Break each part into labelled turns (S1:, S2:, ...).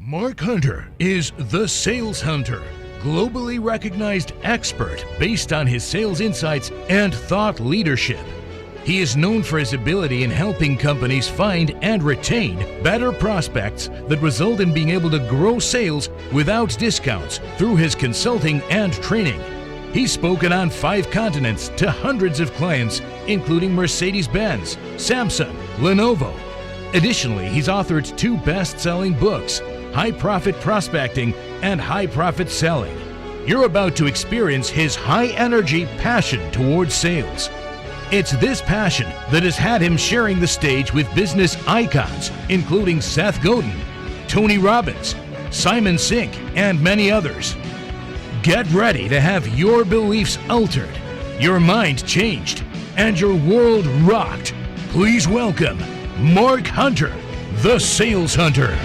S1: Mark Hunter is the Sales Hunter, globally recognized expert based on his sales insights and thought leadership. He is known for his ability in helping companies find and retain better prospects that result in being able to grow sales without discounts through his consulting and training. He's spoken on 5 continents to hundreds of clients, including Mercedes-Benz, Samsung, Lenovo. Additionally, he's authored 2 best-selling books, High Profit Prospecting and High Profit Selling. You're about to experience his high-energy passion towards sales. It's this passion that has had him sharing the stage with business icons, including Seth Godin, Tony Robbins, Simon Sinek, and many others. Get ready to have your beliefs altered, your mind changed, and your world rocked. Please welcome Mark Hunter, the Sales Hunter.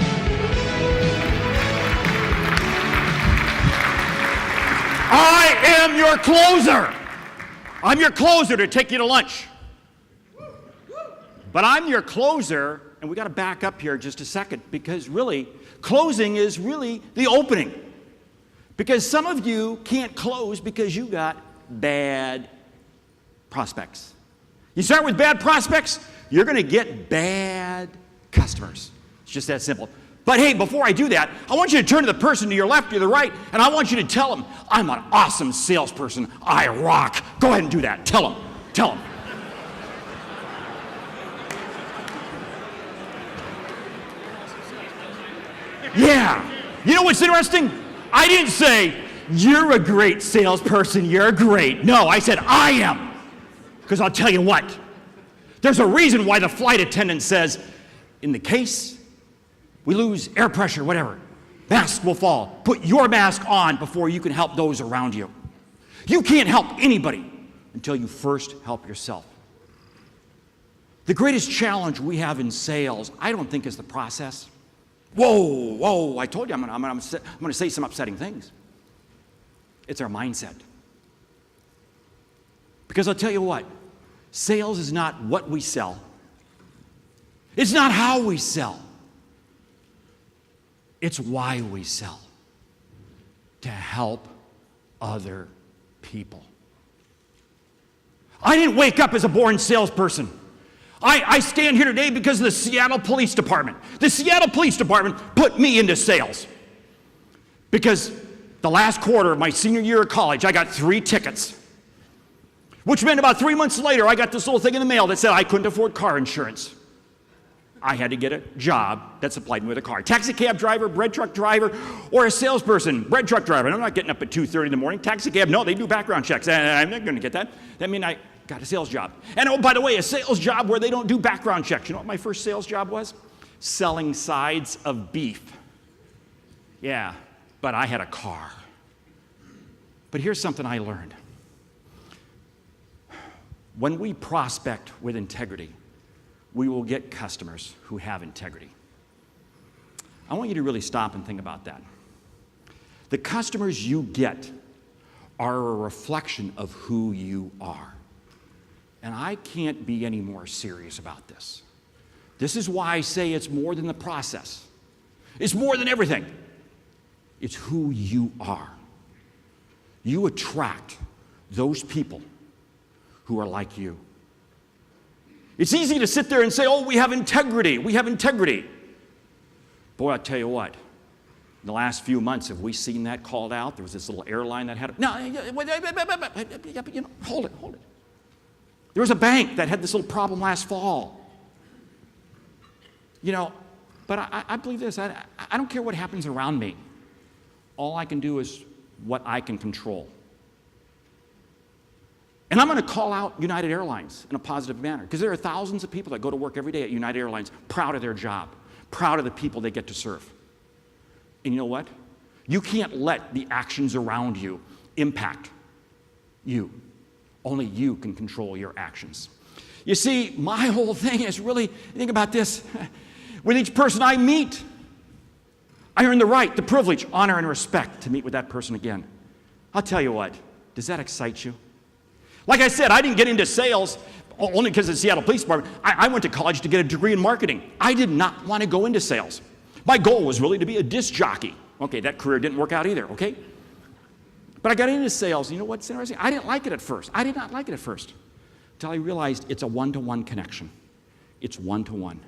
S2: I am your closer. I'm your closer to take you to lunch. But I'm your closer, and we got to back up here just a second, because really, closing is really the opening. Because some of you can't close because you got bad prospects. You start with bad prospects, you're going to get bad customers. It's just that simple. But hey, before I do that, I want you to turn to the person to your left or the right, and I want you to tell them, I'm an awesome salesperson. I rock. Go ahead and do that. Tell them. Tell them. Yeah. You know what's interesting? I didn't say, you're a great salesperson. You're great. No, I said, I am. Because I'll tell you what. There's a reason why the flight attendant says, in the case we lose air pressure, whatever, mask will fall. Put your mask on before you can help those around you. You can't help anybody until you first help yourself. The greatest challenge we have in sales, I don't think, is the process. Whoa, I told you I'm going to say some upsetting things. It's our mindset. Because I'll tell you what, sales is not what we sell. It's not how we sell. It's why we sell. To help other people. I didn't wake up as a born salesperson. I stand here today because of the Seattle Police Department. The Seattle Police Department put me into sales. Because the last quarter of my senior year of college, I got 3 tickets. Which meant about 3 months later, I got this little thing in the mail that said I couldn't afford car insurance. I had to get a job that supplied me with a car. Taxi cab driver, bread truck driver, or a salesperson. Bread truck driver. I'm not getting up at 2:30 in the morning. Taxi cab, no, they do background checks. I'm not going to get that. That means I got a sales job. And oh, by the way, a sales job where they don't do background checks. You know what my first sales job was? Selling sides of beef. Yeah, but I had a car. But here's something I learned. When we prospect with integrity, we will get customers who have integrity. I want you to really stop and think about that. The customers you get are a reflection of who you are. And I can't be any more serious about this. This is why I say it's more than the process. It's more than everything. It's who you are. You attract those people who are like you. It's easy to sit there and say, oh, we have integrity. We have integrity. Boy, I'll tell you what. In the last few months, have we seen that called out? There was this little airline that had hold it. There was a bank that had this little problem last fall. But I believe this. I don't care what happens around me. All I can do is what I can control. And I'm going to call out United Airlines in a positive manner, because there are thousands of people that go to work every day at United Airlines proud of their job, proud of the people they get to serve. And you know what? You can't let the actions around you impact you. Only you can control your actions. You see, my whole thing is really, think about this. With each person I meet, I earn the right, the privilege, honor, and respect to meet with that person again. I'll tell you what, does that excite you? Like I said, I didn't get into sales only because of the Seattle Police Department. I went to college to get a degree in marketing. I did not want to go into sales. My goal was really to be a disc jockey. Okay, that career didn't work out either, okay? But I got into sales. You know what's interesting? I didn't like it at first. I did not like it at first until I realized it's a one-to-one connection. It's one-to-one.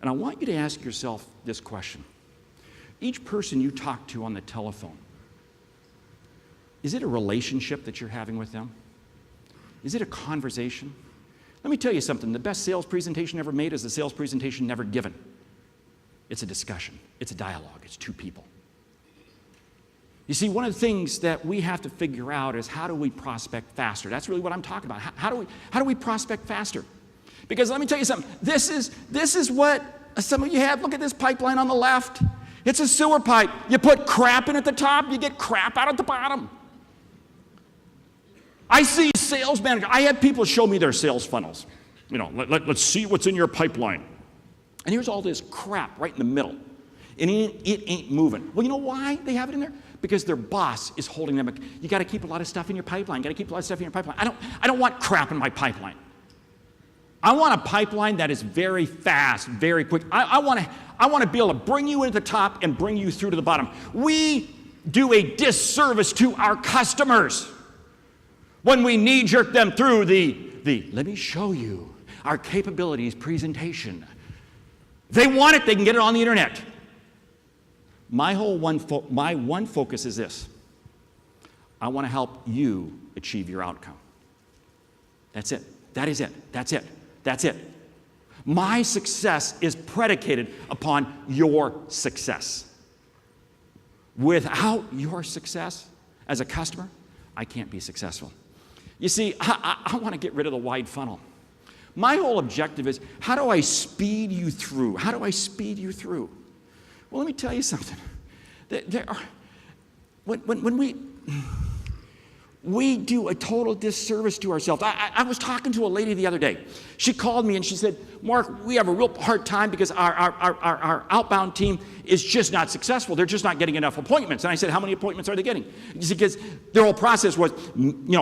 S2: And I want you to ask yourself this question. Each person you talk to on the telephone, is it a relationship that you're having with them? Is it a conversation? Let me tell you something. The best sales presentation ever made is a sales presentation never given. It's a discussion. It's a dialogue. It's two people. You see, one of the things that we have to figure out is how do we prospect faster? That's really what I'm talking about. How do we prospect faster? Because let me tell you something. This is what some of you have. Look at this pipeline on the left. It's a sewer pipe. You put crap in at the top, you get crap out at the bottom. I see sales managers. I have people show me their sales funnels. You know, let's see what's in your pipeline. And here's all this crap right in the middle. And it ain't moving. Well, you know why they have it in there? Because their boss is holding them. You got to keep a lot of stuff in your pipeline. Got to keep a lot of stuff in your pipeline. I don't want crap in my pipeline. I want a pipeline that is very fast, very quick. I want to be able to bring you into the top and bring you through to the bottom. We do a disservice to our customers when we knee-jerk them through the let me show you our capabilities presentation. If they want it, they can get it on the internet. My one focus is this. I want to help you achieve your outcome. That's it. That is it. That's it. That's it. My success is predicated upon your success. Without your success as a customer, I can't be successful. You see, I want to get rid of the wide funnel. My whole objective is, how do I speed you through? How do I speed you through? Well, let me tell you something. When we do a total disservice to ourselves. I was talking to a lady the other day. She called me and she said, Mark, we have a real hard time because our outbound team is just not successful. They're just not getting enough appointments. And I said, how many appointments are they getting? Because their whole process was,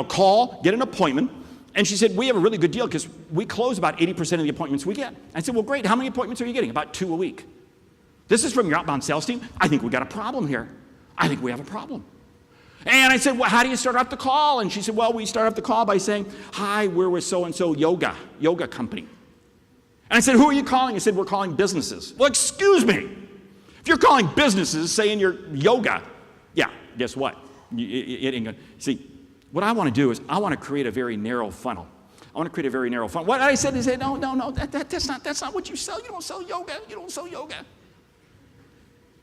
S2: call, get an appointment. And she said, we have a really good deal because we close about 80% of the appointments we get. I said, well, great. How many appointments are you getting? About 2 a week. This is from your outbound sales team? I think we got a problem here. I think we have a problem. And I said, well, how do you start off the call? And she said, well, we start off the call by saying, hi, we're with so-and-so yoga company. And I said, who are you calling? I said, we're calling businesses. Well, excuse me. If you're calling businesses saying you're yoga, yeah, guess what? It ain't gonna. See, what I want to do is I want to create a very narrow funnel. I want to create a very narrow funnel. What I said is, no, that's not what you sell. You don't sell yoga. You don't sell yoga.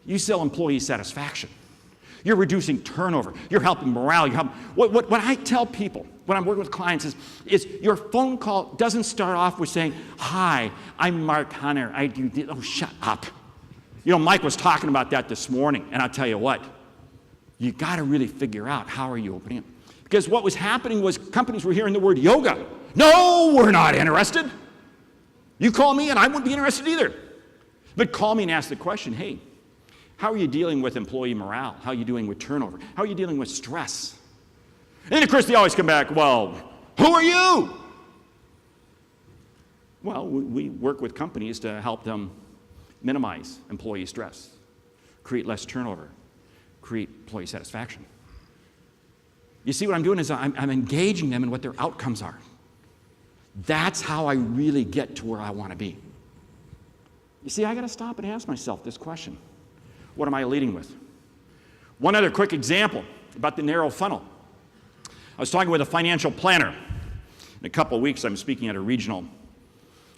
S2: You sell employee satisfaction. You're reducing turnover. You're helping morale. What I tell people when I'm working with clients is your phone call doesn't start off with saying, hi, I'm Mark Hunter. I do this. Oh, shut up. Mike was talking about that this morning, and I'll tell you what. You got to really figure out how are you opening it. Because what was happening was companies were hearing the word yoga. No, we're not interested. You call me, and I wouldn't be interested either. But call me and ask the question, hey, how are you dealing with employee morale? How are you doing with turnover? How are you dealing with stress? And then, of course, they always come back, well, who are you? Well, we work with companies to help them minimize employee stress, create less turnover, create employee satisfaction. You see, what I'm doing is I'm engaging them in what their outcomes are. That's how I really get to where I want to be. You see, I got to stop and ask myself this question. What am I leading with? One other quick example about the narrow funnel. I was talking with a financial planner. In a couple of weeks, I'm speaking at a regional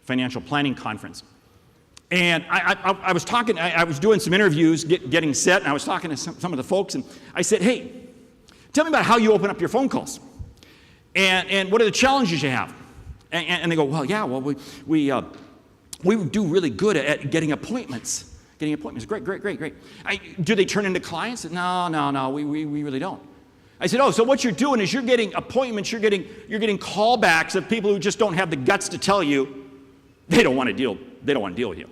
S2: financial planning conference. And I was talking, I was doing some interviews, getting set, and I was talking to some of the folks, and I said, hey, tell me about how you open up your phone calls. And what are the challenges you have? And they go, well, yeah, we do really good at getting appointments. Getting appointments, great. Do they turn into clients? No, we really don't. I said, so what you're doing is you're getting appointments, you're getting callbacks of people who just don't have the guts to tell you they don't want to deal with you.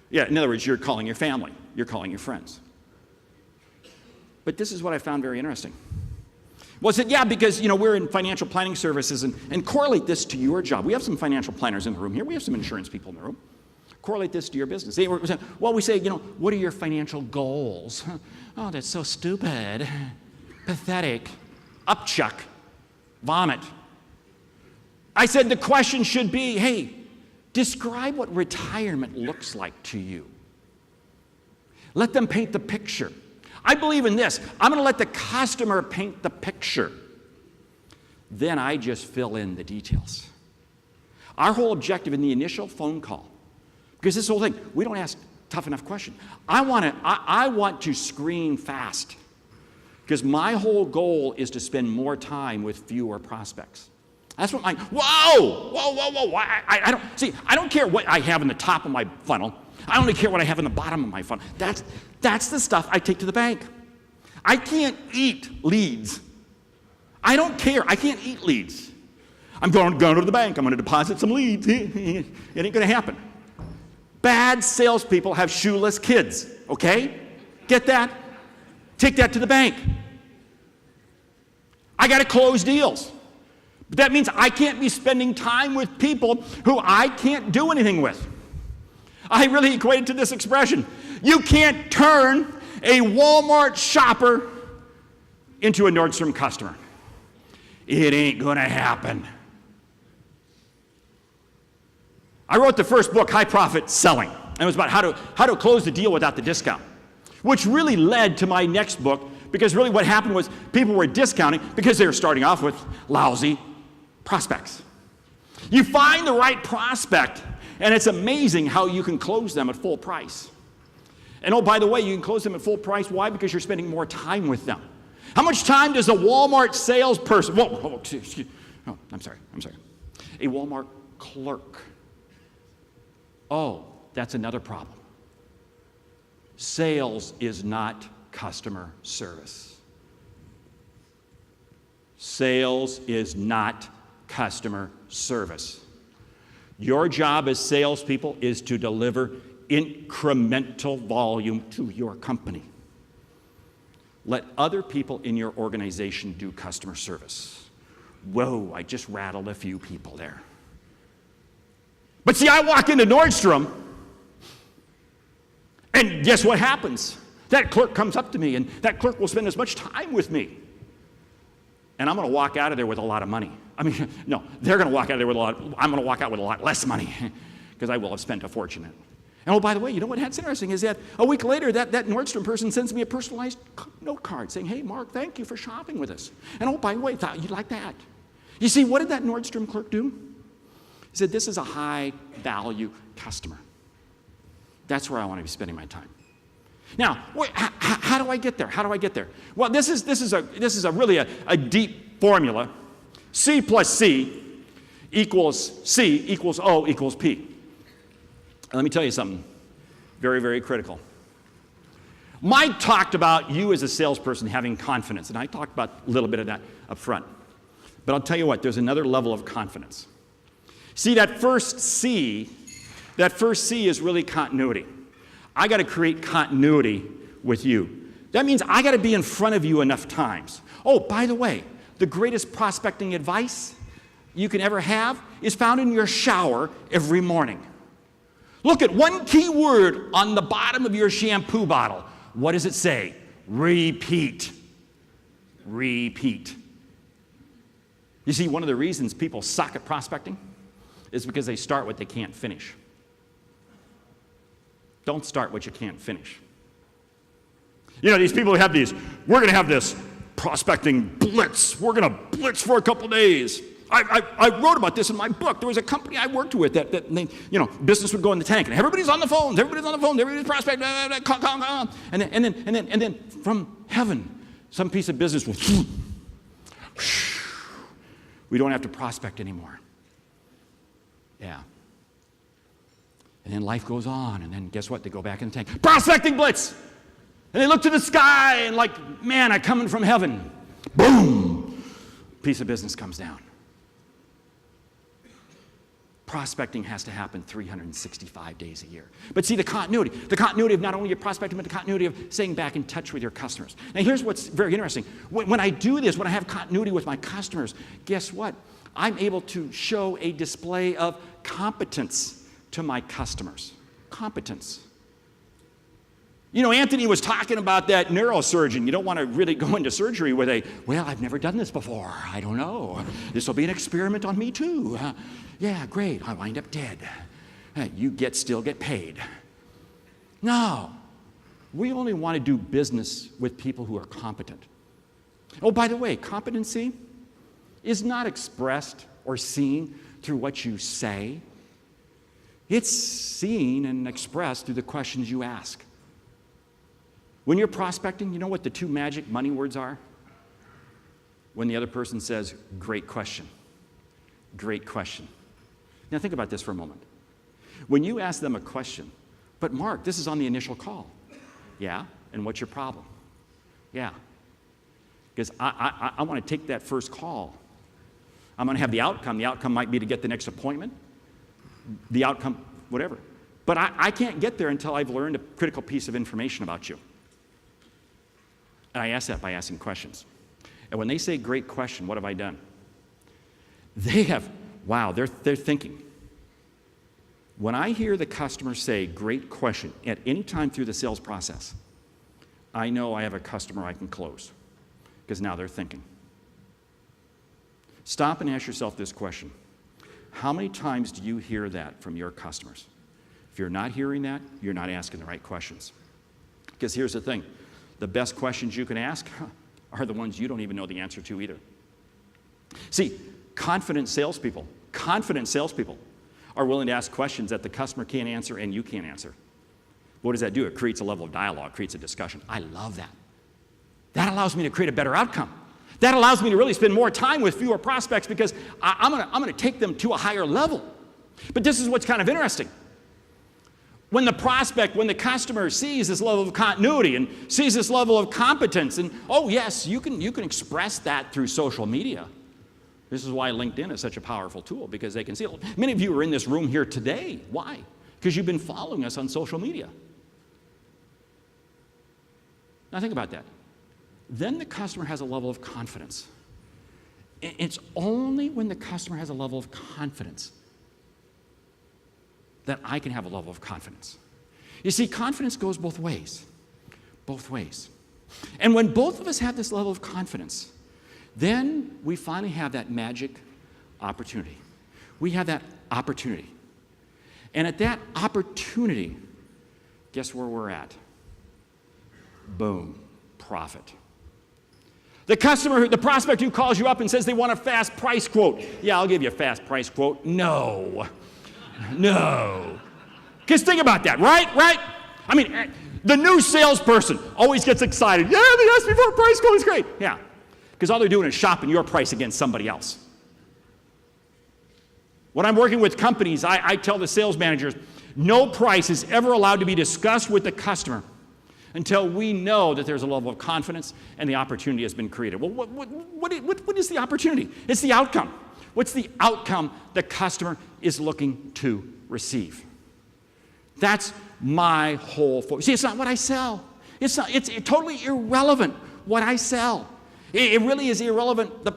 S2: Yeah, in other words, you're calling your family, you're calling your friends. But this is what I found very interesting. Well, I said, yeah, because we're in financial planning services and correlate this to your job. We have some financial planners in the room here. We have some insurance people in the room. Correlate this to your business. Well, we say, what are your financial goals? Oh, that's so stupid, pathetic, upchuck, vomit. I said the question should be, hey, describe what retirement looks like to you. Let them paint the picture. I believe in this. I'm going to let the customer paint the picture. Then I just fill in the details. Our whole objective in the initial phone call, because this whole thing, we don't ask tough enough questions. I want to screen fast, because my whole goal is to spend more time with fewer prospects. That's what whoa. I don't care what I have in the top of my funnel. I only care what I have in the bottom of my funnel. That's the stuff I take to the bank. I can't eat leads. I don't care. I can't eat leads. I'm going to the bank. I'm going to deposit some leads. It ain't going to happen. Bad salespeople have shoeless kids, okay? Get that? Take that to the bank. I got to close deals. But that means I can't be spending time with people who I can't do anything with. I really equate it to this expression. You can't turn a Walmart shopper into a Nordstrom customer. It ain't going to happen. I wrote the first book, High Profit Selling, and it was about how to close the deal without the discount, which really led to my next book, because really what happened was people were discounting because they were starting off with lousy prospects. You find the right prospect, and it's amazing how you can close them at full price. And oh, by the way, you can close them at full price. Why? Because you're spending more time with them. How much time does a Walmart salesperson, I'm sorry. A Walmart clerk. Oh, that's another problem. Sales is not customer service. Sales is not customer service. Your job as salespeople is to deliver incremental volume to your company. Let other people in your organization do customer service. Whoa, I just rattled a few people there. But see, I walk into Nordstrom, and guess what happens? That clerk comes up to me, and that clerk will spend as much time with me. And I'm going to walk out of there with a lot of money. I mean, no, they're going to walk out of there with I'm going to walk out with a lot less money, because I will have spent a fortune. And oh, by the way, you know that's interesting is that a week later, that Nordstrom person sends me a personalized note card saying, hey, Mark, thank you for shopping with us. And oh, by the way, thought you'd like that. You see, what did that Nordstrom clerk do? He said, this is a high-value customer. That's where I want to be spending my time. Now, how do I get there? How do I get there? Well, this is really a deep formula. C plus C equals O equals P. And let me tell you something very, very critical. Mike talked about you as a salesperson having confidence, and I talked about a little bit of that up front. But I'll tell you what, there's another level of confidence. See, that first C is really continuity. I got to create continuity with you. That means I got to be in front of you enough times. Oh, by the way, the greatest prospecting advice you can ever have is found in your shower every morning. Look at one key word on the bottom of your shampoo bottle. What does it say? Repeat. Repeat. You see, one of the reasons people suck at prospecting is because they start what they can't finish. Don't start what you can't finish. You know, these people who have we're going to have this prospecting blitz. We're going to blitz for a couple days. I wrote about this in my book. There was a company I worked with that business would go in the tank, and everybody's on the phones, everybody's prospecting, and then from heaven, some piece of business will, we don't have to prospect anymore. Yeah. And then life goes on, and then guess what? They go back in the tank. Prospecting blitz! And they look to the sky, and like, man, I'm coming from heaven. Boom! Piece of business comes down. Prospecting has to happen 365 days a year. But see, the continuity of not only your prospecting, but the continuity of staying back in touch with your customers. Now, here's what's very interesting. When I do this, when I have continuity with my customers, guess what? I'm able to show a display of competence to my customers. competence. You know, Anthony was talking about that neurosurgeon. You don't want to really go into surgery with well, I've never done this before. I don't know. This will be an experiment on me too. Yeah, great. I wind up dead. You still get paid. No. We only want to do business with people who are competent. Oh, by the way, competency is not expressed or seen through what you say. It's seen and expressed through the questions you ask. When you're prospecting, you know what the two magic money words are? When the other person says, great question. Great question. Now think about this for a moment. When you ask them a question, but Mark, this is on the initial call. Yeah, and what's your problem? Yeah, because I want to take that first call. I'm going to have the outcome. The outcome might be to get the next appointment. The outcome, whatever. But I can't get there until I've learned a critical piece of information about you. And I ask that by asking questions. And when they say great question, what have I done? They have, wow, they're thinking. When I hear the customer say great question at any time through the sales process, I know I have a customer I can close because now they're thinking. Stop and ask yourself this question. How many times do you hear that from your customers? If you're not hearing that, you're not asking the right questions. Because here's the thing. The best questions you can ask are the ones you don't even know the answer to either. See, confident salespeople are willing to ask questions that the customer can't answer and you can't answer. What does that do? It creates a level of dialogue, creates a discussion. I love that. That allows me to create a better outcome. That allows me to really spend more time with fewer prospects because I'm gonna take them to a higher level. But this is what's kind of interesting. When the customer sees this level of continuity and sees this level of competence, and oh yes, you can express that through social media. This is why LinkedIn is such a powerful tool, because they can see it. Many of you are in this room here today. Why? Because you've been following us on social media. Now think about that. Then the customer has a level of confidence. It's only when the customer has a level of confidence that I can have a level of confidence. You see, confidence goes both ways. Both ways. And when both of us have this level of confidence, then we finally have that magic opportunity. We have that opportunity. And at that opportunity, guess where we're at? Boom, profit. The prospect who calls you up and says they want a fast price quote. Yeah, I'll give you a fast price quote. No. Because think about that, right? I mean, the new salesperson always gets excited. Yeah, they asked me for a price quote, it's great. Yeah, because all they're doing is shopping your price against somebody else. When I'm working with companies, I tell the sales managers, no price is ever allowed to be discussed with the customer until we know that there's a level of confidence and the opportunity has been created. Well, what is the opportunity? It's the outcome. What's the outcome the customer is looking to receive? That's my whole focus. See, it's not what I sell. It's totally irrelevant what I sell. It really is irrelevant, the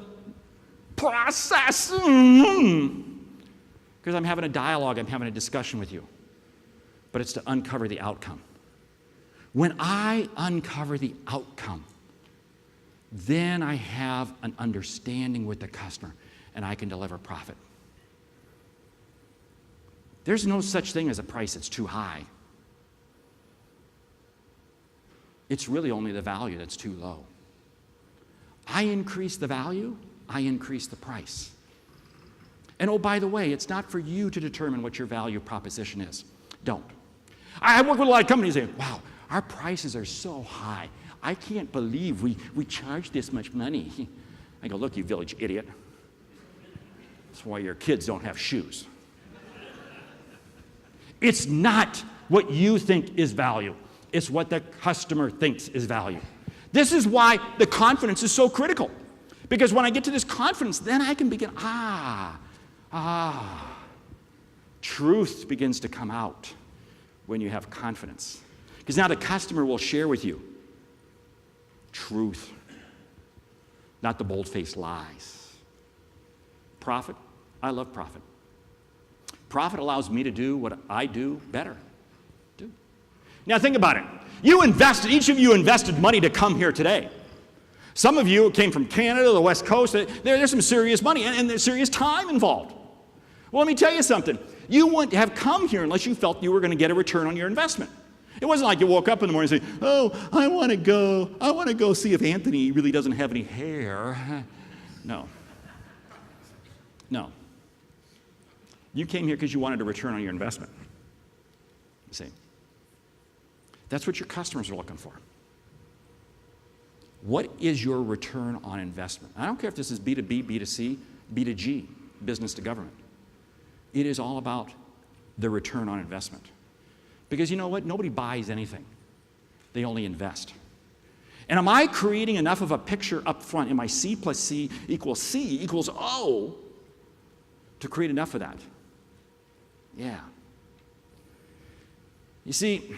S2: process. Because I'm having a dialogue, I'm having a discussion with you. But it's to uncover the outcome. When I uncover the outcome, then I have an understanding with the customer and I can deliver profit. There's no such thing as a price that's too high. It's really only the value that's too low. I increase the value, I increase the price. And oh, by the way, it's not for you to determine what your value proposition is. Don't. I work with a lot of companies saying, wow, our prices are so high. I can't believe we charge this much money. I go, look, you village idiot. That's why your kids don't have shoes. It's not what you think is value. It's what the customer thinks is value. This is why the confidence is so critical. Because when I get to this confidence, then I can begin, truth begins to come out when you have confidence. Because now the customer will share with you truth, not the bold-faced lies. Profit, I love profit. Profit allows me to do what I do better. Now think about it. Each of you invested money to come here today. Some of you came from Canada, the West Coast. There's some serious money and there's serious time involved. Well, let me tell you something. You wouldn't have come here unless you felt you were going to get a return on your investment. It wasn't like you woke up in the morning and say, oh, I want to go see if Anthony really doesn't have any hair. No. No. You came here because you wanted a return on your investment. See? That's what your customers are looking for. What is your return on investment? I don't care if this is B2B, B2C, B2G, business to government. It is all about the return on investment. Because you know what? Nobody buys anything. They only invest. And am I creating enough of a picture up front? Am I C plus C equals O to create enough of that? Yeah. You see,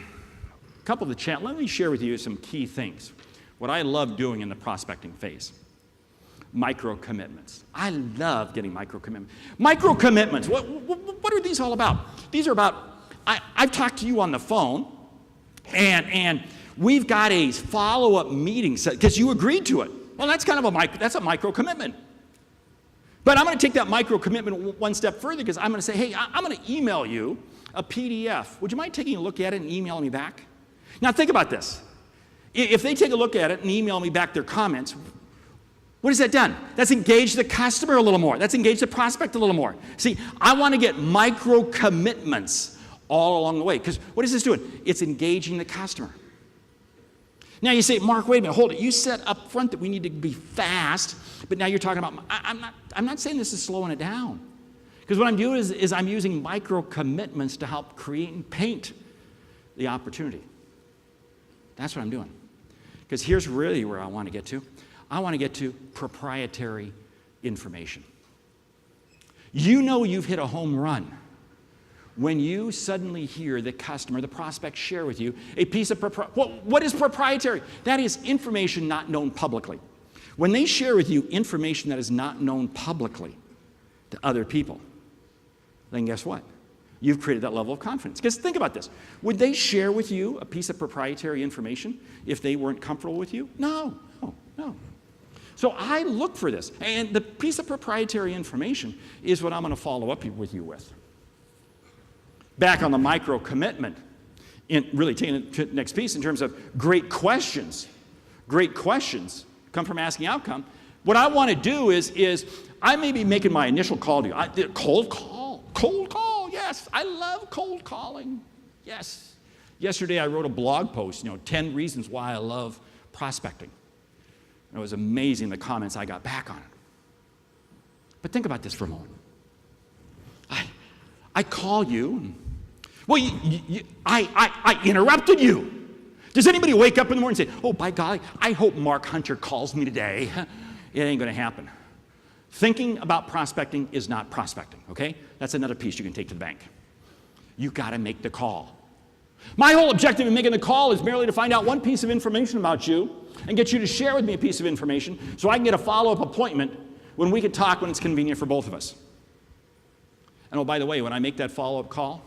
S2: let me share with you some key things. What I love doing in the prospecting phase. Micro commitments. I love getting micro commitments. Micro commitments, what are these all about? These are about, I've talked to you on the phone, and we've got a follow-up meeting set, because you agreed to it. Well, that's kind of a micro commitment. But I'm going to take that micro commitment one step further, because I'm going to say, hey, I'm going to email you a PDF. Would you mind taking a look at it and emailing me back? Now think about this. If they take a look at it and email me back their comments, what has that done? That's engaged the customer a little more. That's engaged the prospect a little more. See, I want to get micro commitments all along the way, because what is this doing? It's engaging the customer. Now you say, Mark, wait a minute, hold it. You said up front that we need to be fast, but now you're talking about, I'm not saying this is slowing it down. Because what I'm doing is I'm using micro commitments to help create and paint the opportunity. That's what I'm doing. Because here's really where I want to get to. I want to get to proprietary information. You know you've hit a home run when you suddenly hear the customer, the prospect, share with you a piece of what is proprietary? That is information not known publicly. When they share with you information that is not known publicly to other people, then guess what? You've created that level of confidence. Because think about this. Would they share with you a piece of proprietary information if they weren't comfortable with you? No. So I look for this. And the piece of proprietary information is what I'm going to follow up with you with. Back on the micro commitment, really taking it to the next piece in terms of great questions. Great questions come from asking outcome. What I want to do is I may be making my initial call to you. Cold call, yes. I love cold calling, yes. Yesterday I wrote a blog post, 10 reasons why I love prospecting. It was amazing the comments I got back on it. But think about this for a moment. I call you. Well, I interrupted you. Does anybody wake up in the morning and say, oh, by golly, I hope Mark Hunter calls me today? It ain't going to happen. Thinking about prospecting is not prospecting, okay? That's another piece you can take to the bank. You got to make the call. My whole objective in making the call is merely to find out one piece of information about you and get you to share with me a piece of information so I can get a follow-up appointment when we can talk when it's convenient for both of us. And oh, by the way, when I make that follow-up call,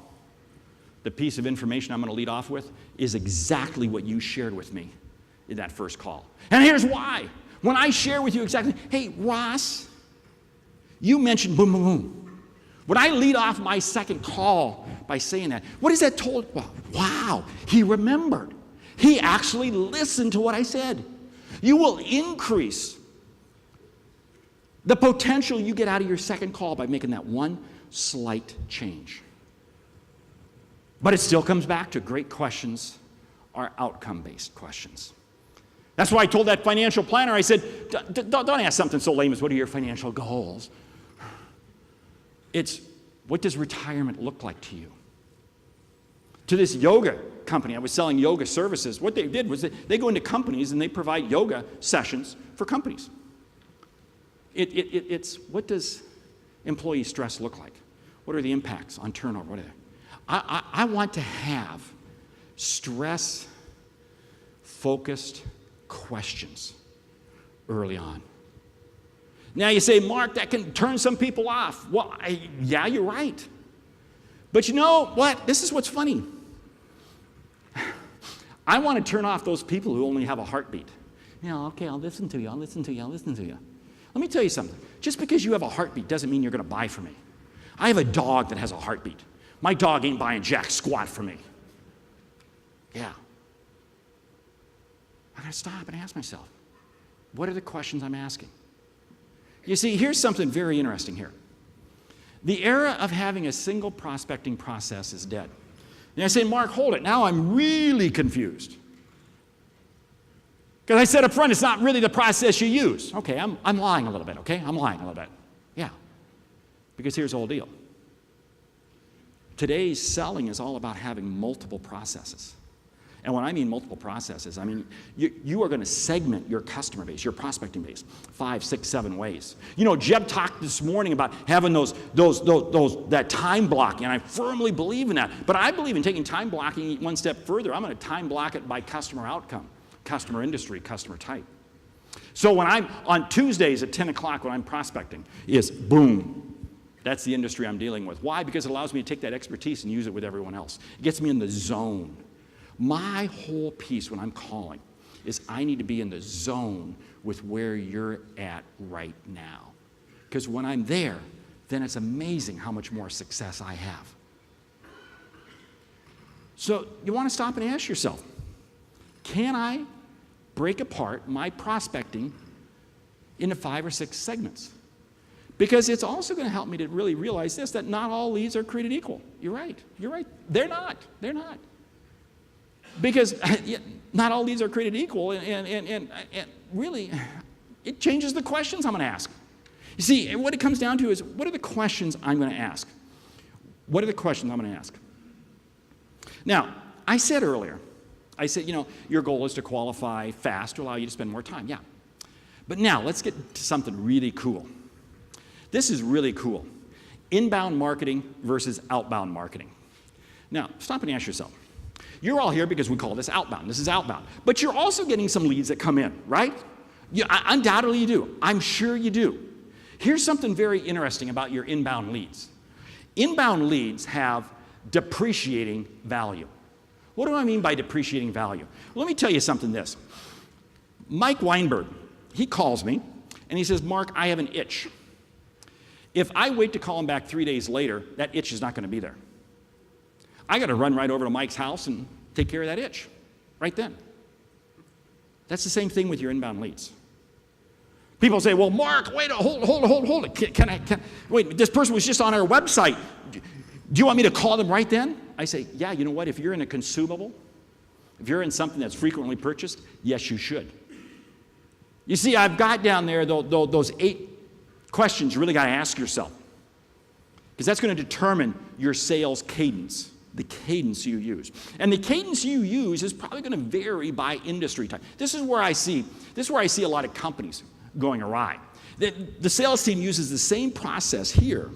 S2: the piece of information I'm going to lead off with is exactly what you shared with me in that first call. And here's why. When I share with you exactly, hey, Ross, you mentioned boom, boom, boom. When I lead off my second call by saying that, what is that told? Well, wow, he remembered. He actually listened to what I said. You will increase the potential you get out of your second call by making that one slight change. But it still comes back to great questions are outcome-based questions. That's why I told that financial planner, I said, don't ask something so lame as what are your financial goals? It's what does retirement look like to you? To this yoga company, I was selling yoga services. What they did was they go into companies and they provide yoga sessions for companies. It's what does employee stress look like? What are the impacts on turnover? Whatever. I want to have stress-focused questions early on. Now you say, Mark, that can turn some people off. Well, yeah, you're right. But you know what? This is what's funny. I want to turn off those people who only have a heartbeat. Okay, I'll listen to you, I'll listen to you, I'll listen to you. Let me tell you something. Just because you have a heartbeat doesn't mean you're going to buy from me. I have a dog that has a heartbeat. My dog ain't buying jack squat from me. Yeah. I got to stop and ask myself, what are the questions I'm asking? You see, here's something very interesting here. The era of having a single prospecting process is dead. And I say, Mark, hold it. Now I'm really confused. Because I said up front, it's not really the process you use. Okay, I'm lying a little bit, okay? I'm lying a little bit. Yeah. Because here's the whole deal. Today's selling is all about having multiple processes. And when I mean multiple processes, I mean you are going to segment your customer base, your prospecting base, 5, 6, 7 ways. Jeb talked this morning about having that time blocking, and I firmly believe in that. But I believe in taking time blocking one step further. I'm going to time block it by customer outcome, customer industry, customer type. So when I'm on Tuesdays at 10 o'clock when I'm prospecting, is boom. That's the industry I'm dealing with. Why? Because it allows me to take that expertise and use it with everyone else. It gets me in the zone. My whole piece when I'm calling is I need to be in the zone with where you're at right now. Because when I'm there, then it's amazing how much more success I have. So you want to stop and ask yourself, can I break apart my prospecting into 5 or 6 segments? Because it's also going to help me to really realize this, that not all leads are created equal. You're right. They're not. Because not all leads are created equal, and really, it changes the questions I'm going to ask. You see, what it comes down to is, what are the questions I'm going to ask? What are the questions I'm going to ask? Now, I said earlier, your goal is to qualify fast to allow you to spend more time. Yeah. But now, let's get to something really cool. This is really cool. Inbound marketing versus outbound marketing. Now, stop and ask yourself. You're all here because we call this outbound. This is outbound. But you're also getting some leads that come in, right? Undoubtedly you do. I'm sure you do. Here's something very interesting about your inbound leads. Inbound leads have depreciating value. What do I mean by depreciating value? Well, let me tell you something this. Mike Weinberg, he calls me and he says, Mark, I have an itch. If I wait to call him back 3 days later, that itch is not going to be there. I got to run right over to Mike's house and take care of that itch right then. That's the same thing with your inbound leads. People say, well, Mark, wait, hold it. Wait, this person was just on our website. Do you want me to call them right then? I say, yeah, you know what? If you're in a consumable, if you're in something that's frequently purchased, yes, you should. You see, I've got down there those 8 questions you really got to ask yourself, because that's going to determine your sales cadence, the cadence you use. And the cadence you use is probably going to vary by industry type. This is where I see a lot of companies going awry. The sales team uses the same process here,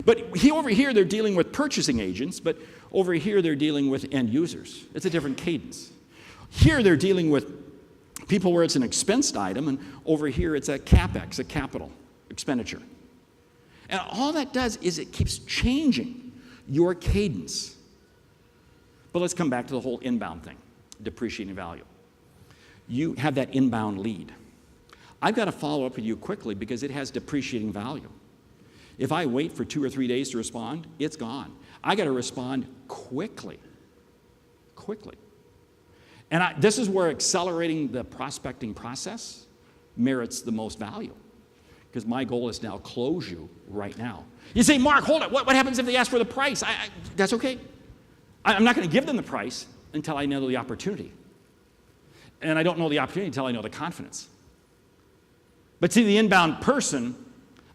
S2: but over here they're dealing with purchasing agents, but over here they're dealing with end users. It's a different cadence. Here they're dealing with people where it's an expensed item, and over here it's a CapEx, a capital expenditure. And all that does is it keeps changing your cadence. But let's come back to the whole inbound thing, depreciating value. You have that inbound lead. I've got to follow up with you quickly because it has depreciating value. If I wait for 2 or 3 days to respond, it's gone. I got to respond quickly. And this is where accelerating the prospecting process merits the most value, because my goal is now close you right now. You say, Mark, hold it. What happens if they ask for the price? That's okay. I'm not going to give them the price until I know the opportunity. And I don't know the opportunity until I know the confidence. But see, the inbound person,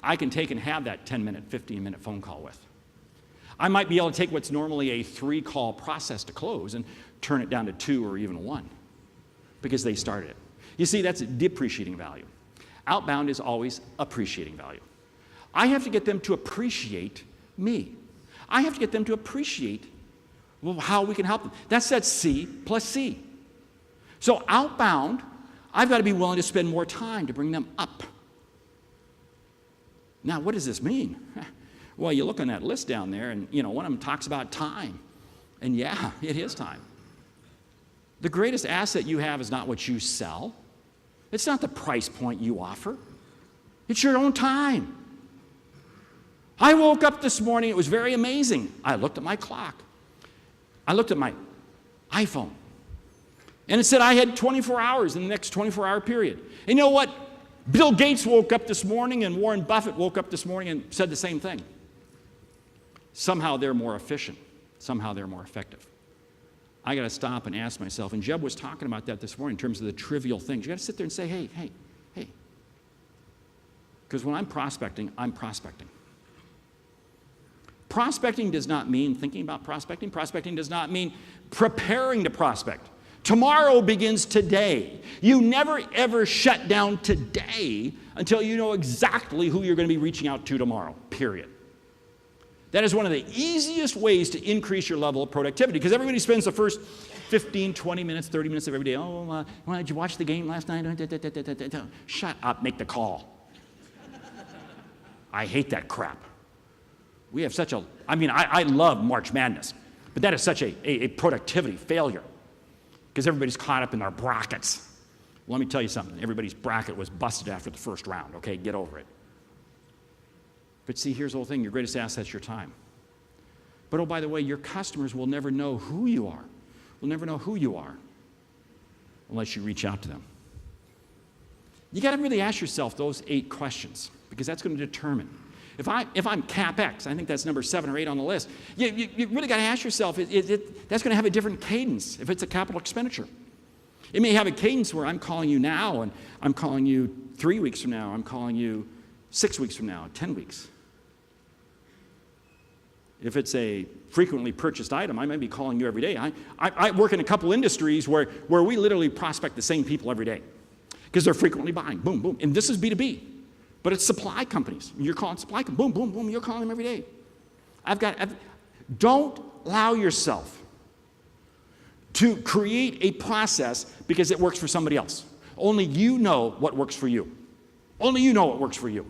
S2: I can take and have that 10-minute, 15-minute phone call with. I might be able to take what's normally a 3-call process to close and turn it down to 2 or even 1 because they started it. You see, that's depreciating value. Outbound is always appreciating value. I have to get them to appreciate me. I have to get them to appreciate how we can help them. That's that C plus C. So outbound, I've got to be willing to spend more time to bring them up. Now, what does this mean? Well, you look on that list down there, and one of them talks about time. And yeah, it is time. The greatest asset you have is not what you sell. It's not the price point you offer. It's your own time. I woke up this morning, it was very amazing. I looked at my clock. I looked at my iPhone. And it said I had 24 hours in the next 24-hour period. And you know what? Bill Gates woke up this morning and Warren Buffett woke up this morning and said the same thing. Somehow they're more efficient. Somehow they're more effective. I got to stop and ask myself, and Jeb was talking about that this morning in terms of the trivial things. You got to sit there and say, hey. Because when I'm prospecting, I'm prospecting. Prospecting does not mean thinking about prospecting. Prospecting does not mean preparing to prospect. Tomorrow begins today. You never, ever shut down today until you know exactly who you're going to be reaching out to tomorrow, period. That is one of the easiest ways to increase your level of productivity, because everybody spends the first 15, 20 minutes, 30 minutes of every day. Did you watch the game last night? Shut up, make the call. I hate that crap. We have such a, I love March Madness, but that is such a productivity failure because everybody's caught up in their brackets. Well, let me tell you something. Everybody's bracket was busted after the first round, okay? Get over it. But see, here's the whole thing. Your greatest asset is your time. But oh, by the way, your customers will never know who you are. Will never know who you are unless you reach out to them. You got to really ask yourself those 8 questions because that's going to determine. If I'm CapEx, I think that's number 7 or 8 on the list, you really got to ask yourself, that's going to have a different cadence if it's a capital expenditure. It may have a cadence where I'm calling you now, and I'm calling you 3 weeks from now, I'm calling you 6 weeks from now, 10 weeks. If it's a frequently purchased item, I might be calling you every day. I work in a couple industries where we literally prospect the same people every day because they're frequently buying, boom, boom. And this is B2B. But it's supply companies. You're calling supply companies, boom, boom, boom, you're calling them every day. Don't allow yourself to create a process because it works for somebody else. Only you know what works for you. Only you know what works for you.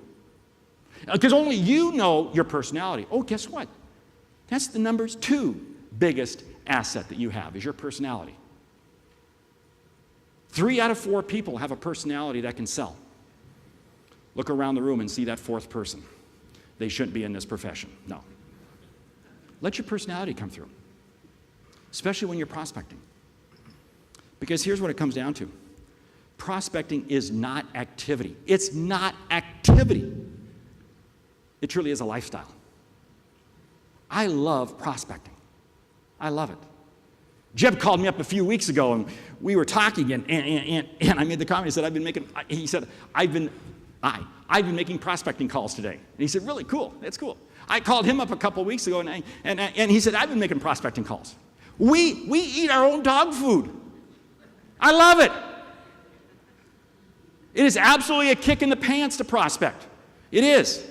S2: Because only you know your personality. Oh, guess what? That's the number 2 biggest asset that you have is your personality. 3 out of 4 people have a personality that can sell. Look around the room and see that 4th person. They shouldn't be in this profession. No. Let your personality come through, especially when you're prospecting. Because here's what it comes down to. Prospecting is not activity. It's not activity. It truly is a lifestyle. I love prospecting. I love it. Jeb called me up a few weeks ago, and we were talking, and I made the comment. He said, I've been making prospecting calls today. And he said, really? Cool. That's cool. I called him up a couple weeks ago, and he said, I've been making prospecting calls. We eat our own dog food. I love it. It is absolutely a kick in the pants to prospect. It is.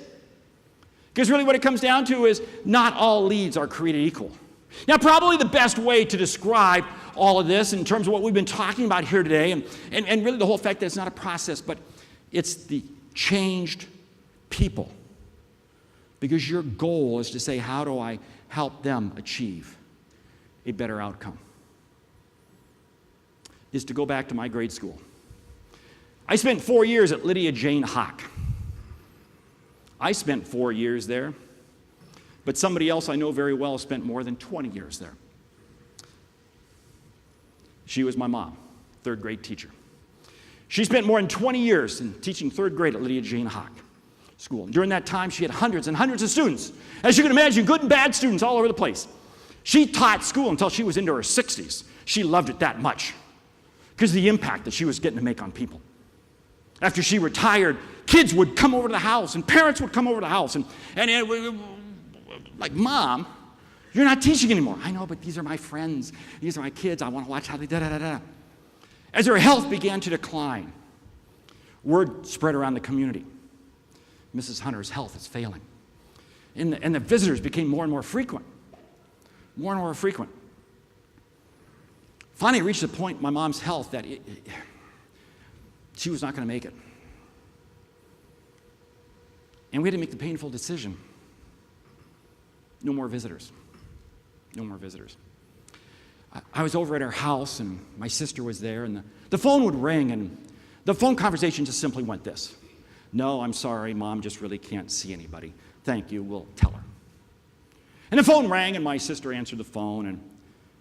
S2: Because really what it comes down to is not all leads are created equal. Now, probably the best way to describe all of this in terms of what we've been talking about here today, and really the whole fact that it's not a process, but it's the changed people. Because your goal is to say, how do I help them achieve a better outcome? Is to go back to my grade school. I spent 4 years at Lydia Jane Hawk. I spent 4 years there, but somebody else I know very well spent more than 20 years there. She was my mom, 3rd grade teacher. She spent more than 20 years in teaching 3rd grade at Lydia Jane Hawk School. And during that time, she had hundreds and hundreds of students. As you can imagine, good and bad students all over the place. She taught school until she was into her 60s. She loved it that much because of the impact that she was getting to make on people. After she retired, kids would come over to the house, and parents would come over to the house, and like, Mom, you're not teaching anymore. I know, but these are my friends. These are my kids. I want to watch how they da-da-da-da. As her health began to decline, word spread around the community. Mrs. Hunter's health is failing. And the visitors became more and more frequent. More and more frequent. Finally, it reached a point in my mom's health that she was not going to make it. And we had to make the painful decision. No more visitors. No more visitors. I was over at our house, and my sister was there, and the phone would ring, and the phone conversation just simply went this: "No, I'm sorry, Mom just really can't see anybody. Thank you, we'll tell her." And the phone rang, and my sister answered the phone,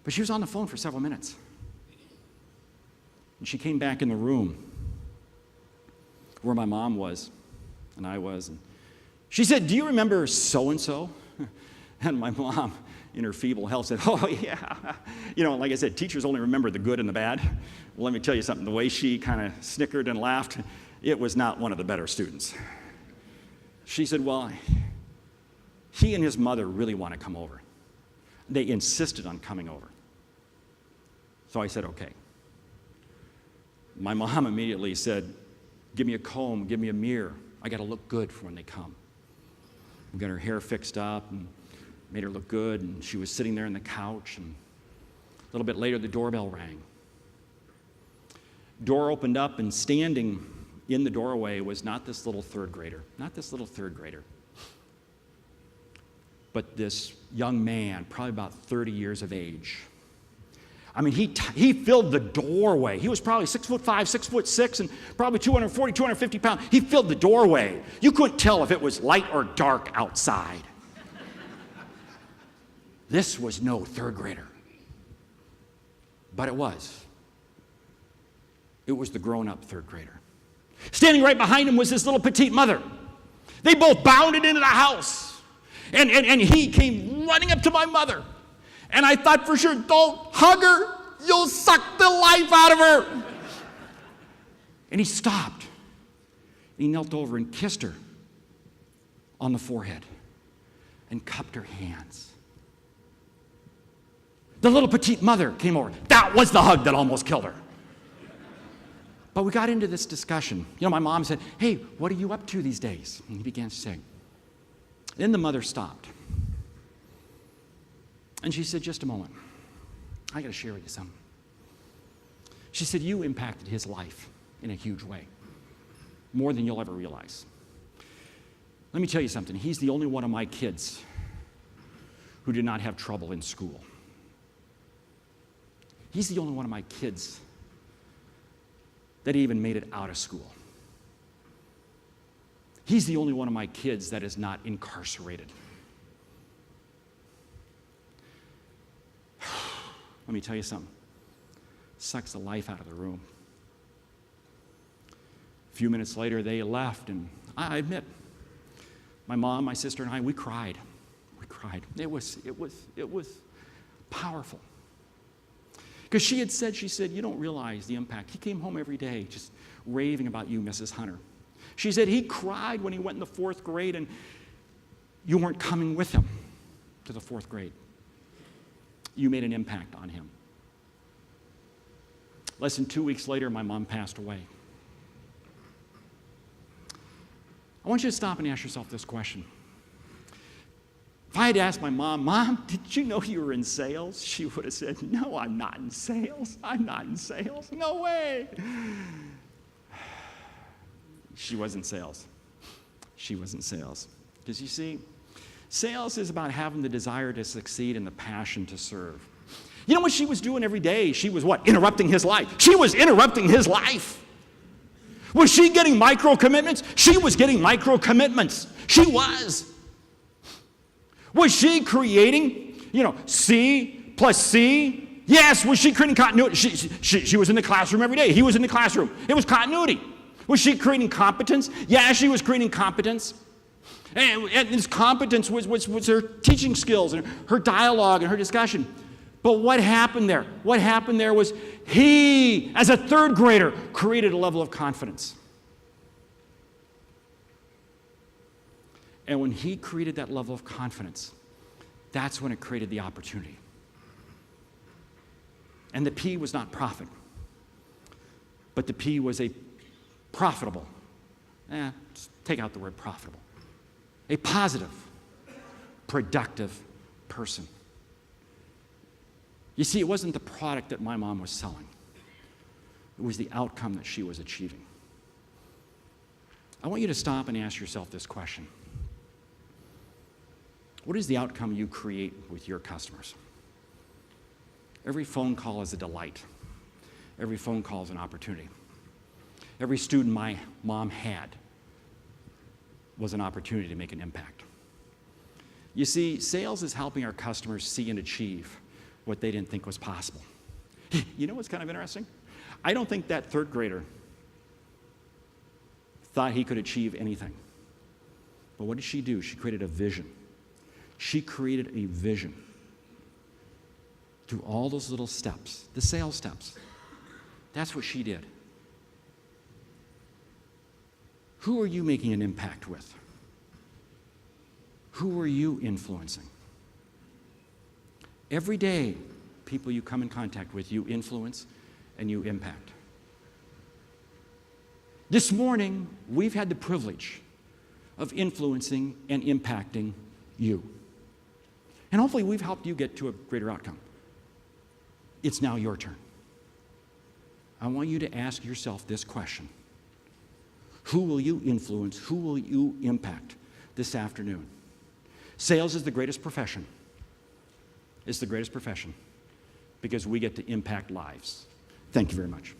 S2: but she was on the phone for several minutes. And she came back in the room where my mom was, and I was, and she said, "Do you remember so-and-so?" And my mom, in her feeble health, said, "Oh, yeah." Like I said, teachers only remember the good and the bad. Well, let me tell you something. The way she kind of snickered and laughed, it was not one of the better students. She said, "Well, he and his mother really want to come over. They insisted on coming over." So I said, "Okay." My mom immediately said, "Give me a comb, give me a mirror. I got to look good for when they come." We got her hair fixed up and made her look good, and she was sitting there on the couch, and a little bit later the doorbell rang. Door opened up, and standing in the doorway was not this little third grader, but this young man, probably about 30 years of age. I mean, he filled the doorway. He was probably 6'5", 6'6", and probably 240, 250 pounds. He filled the doorway. You couldn't tell if it was light or dark outside. This was no third grader. But it was. It was the grown-up third grader. Standing right behind him was his little petite mother. They both bounded into the house. And he came running up to my mother. And I thought for sure, "Don't hug her. You'll suck the life out of her." And he stopped. He knelt over and kissed her on the forehead and cupped her hands. The little petite mother came over. That was the hug that almost killed her. But we got into this discussion. My mom said, "Hey, what are you up to these days?" And he began to say. Then the mother stopped. And she said, "Just a moment. I got to share with you something." She said, "You impacted his life in a huge way, more than you'll ever realize. Let me tell you something. He's the only one of my kids who did not have trouble in school. He's the only one of my kids that even made it out of school. He's the only one of my kids that is not incarcerated. Let me tell you something. Sucks the life out of the room." A few minutes later, they left, and I admit, my mom, my sister, and I, we cried. We cried. It was powerful. Because she said, "You don't realize the impact. He came home every day just raving about you, Mrs. Hunter." She said he cried when he went in the 4th grade, and you weren't coming with him to the 4th grade. You made an impact on him. Less than 2 weeks later, my mom passed away. I want you to stop and ask yourself this question. If I had asked my mom, "Mom, did you know you were in sales?" she would have said, "No, I'm not in sales. I'm not in sales. No way." She was in sales. She was in sales. Because you see, sales is about having the desire to succeed and the passion to serve. You know what she was doing every day? She was what? Interrupting his life. She was interrupting his life. Was she getting micro commitments? She was getting micro commitments. She was. Was she creating, C plus C? Yes. Was she creating continuity? She was in the classroom every day. He was in the classroom. It was continuity. Was she creating competence? Yeah, she was creating competence. And this competence was her teaching skills and her dialogue and her discussion. But what happened there? What happened there was he, as a 3rd grader, created a level of confidence. And when he created that level of confidence, that's when it created the opportunity. And the P was not profit, but the P was a profitable. Take out the word profitable. A positive, productive person. You see, it wasn't the product that my mom was selling. It was the outcome that she was achieving. I want you to stop and ask yourself this question. What is the outcome you create with your customers? Every phone call is a delight. Every phone call is an opportunity. Every student my mom had was an opportunity to make an impact. You see, sales is helping our customers see and achieve what they didn't think was possible. You know what's kind of interesting? I don't think that third grader thought he could achieve anything. But what did she do? She created a vision. She created a vision through all those little steps, the sales steps. That's what she did. Who are you making an impact with? Who are you influencing? Every day, people you come in contact with, you influence and you impact. This morning, we've had the privilege of influencing and impacting you. And hopefully we've helped you get to a greater outcome. It's now your turn. I want you to ask yourself this question. Who will you influence? Who will you impact this afternoon? Sales is the greatest profession. It's the greatest profession because we get to impact lives. Thank you very much.